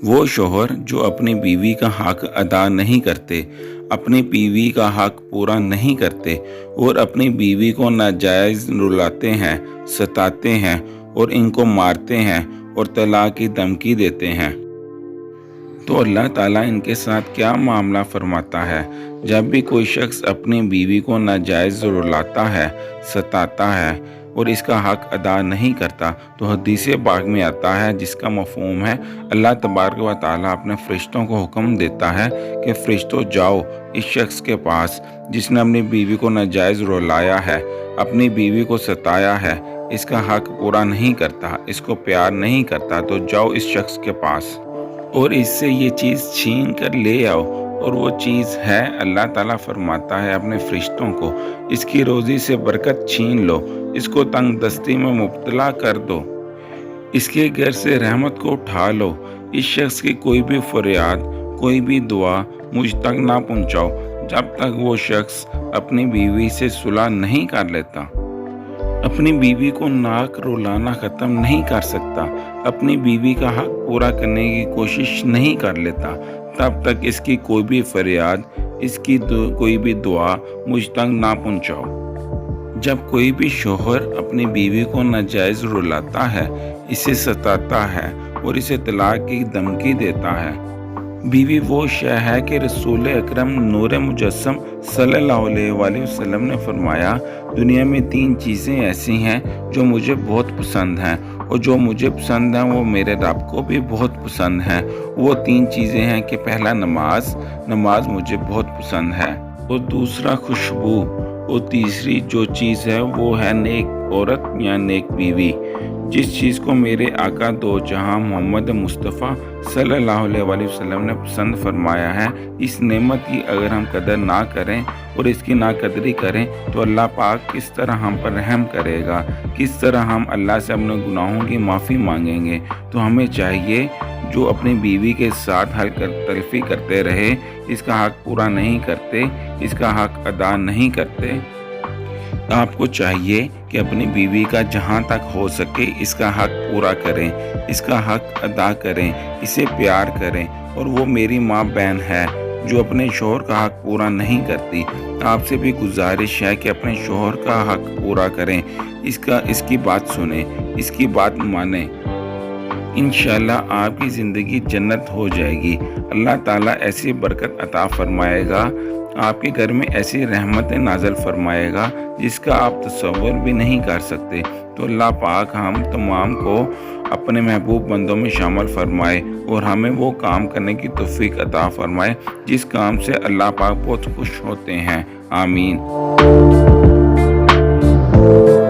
وہ شوہر جو اپنی بیوی کا حق ادا نہیں کرتے، اپنی بیوی کا حق پورا نہیں کرتے اور اپنی بیوی کو ناجائز رلاتے ہیں، ستاتے ہیں اور ان کو مارتے ہیں اور طلاق کی دھمکی دیتے ہیں، تو اللہ تعالیٰ ان کے ساتھ کیا معاملہ فرماتا ہے؟ جب بھی کوئی شخص اپنی بیوی کو ناجائز رلاتا ہے، ستاتا ہے اور اس کا حق ادا نہیں کرتا، تو حدیث پاک میں آتا ہے جس کا مفہوم ہے اللہ تبارک و تعالیٰ اپنے فرشتوں کو حکم دیتا ہے کہ فرشتوں جاؤ اس شخص کے پاس جس نے اپنی بیوی کو ناجائز رلایا ہے، اپنی بیوی کو ستایا ہے، اس کا حق پورا نہیں کرتا، اس کو پیار نہیں کرتا، تو جاؤ اس شخص کے پاس اور اس سے یہ چیز چھین کر لے آؤ، اور وہ چیز ہے اللہ تعالیٰ فرماتا ہے اپنے فرشتوں کو اس کی روزی سے برکت چھین لو، اس کو تنگ دستی میں مبتلا کر دو، اس کے گھر سے رحمت کو اٹھا لو، اس شخص کی کوئی بھی فریاد، کوئی بھی دعا مجھ تک نہ پہنچاؤ جب تک وہ شخص اپنی بیوی سے صلح نہیں کر لیتا، اپنی بیوی کو ناک رلانا ختم نہیں کر سکتا، اپنی بیوی کا حق پورا کرنے کی کوشش نہیں کر لیتا، تب تک اس کی کوئی بھی فریاد، اس کی کوئی بھی دعا مجھ تک نہ پہنچاؤ۔ جب کوئی بھی شوہر اپنی بیوی کو ناجائز رلاتا ہے، اسے ستاتا ہے اور اسے طلاق کی دھمکی دیتا ہے، بیوی وہ شے ہے کہ رسول اکرم نور مجسم صلی اللہ علیہ وآلہ وسلم نے فرمایا، دنیا میں 3 چیزیں ایسی ہیں جو مجھے بہت پسند ہیں، اور جو مجھے پسند ہیں وہ میرے رب کو بھی بہت پسند ہیں۔ وہ 3 چیزیں ہیں کہ پہلا نماز مجھے بہت پسند ہے، اور دوسرا خوشبو، اور تیسری جو چیز ہے وہ ہے نیک عورت یا نیک بیوی۔ جس چیز کو میرے آقا دو جہاں محمد مصطفیٰ صلی اللہ علیہ وآلہ وسلم نے پسند فرمایا ہے، اس نعمت کی اگر ہم قدر نہ کریں اور اس کی ناقدری کریں تو اللہ پاک کس طرح ہم پر رحم کرے گا، کس طرح ہم اللہ سے اپنے گناہوں کی معافی مانگیں گے۔ تو ہمیں چاہیے جو اپنی بیوی کے ساتھ تلفی کرتے رہے، اس کا حق پورا نہیں کرتے، اس کا حق ادا نہیں کرتے، آپ کو چاہیے کہ اپنی بیوی کا جہاں تک ہو سکے اس کا حق پورا کریں، اس کا حق ادا کریں، اسے پیار کریں۔ اور وہ میری ماں بہن ہے جو اپنے شوہر کا حق پورا نہیں کرتی، آپ سے بھی گزارش ہے کہ اپنے شوہر کا حق پورا کریں، اس کی بات سنیں، اس کی بات مانیں، انشاءاللہ آپ کی زندگی جنت ہو جائے گی۔ اللہ تعالیٰ ایسی برکت عطا فرمائے گا، آپ کے گھر میں ایسی رحمتیں نازل فرمائے گا جس کا آپ تصور بھی نہیں کر سکتے۔ تو اللہ پاک ہم تمام کو اپنے محبوب بندوں میں شامل فرمائے اور ہمیں وہ کام کرنے کی توفیق عطا فرمائے جس کام سے اللہ پاک بہت خوش ہوتے ہیں۔ آمین۔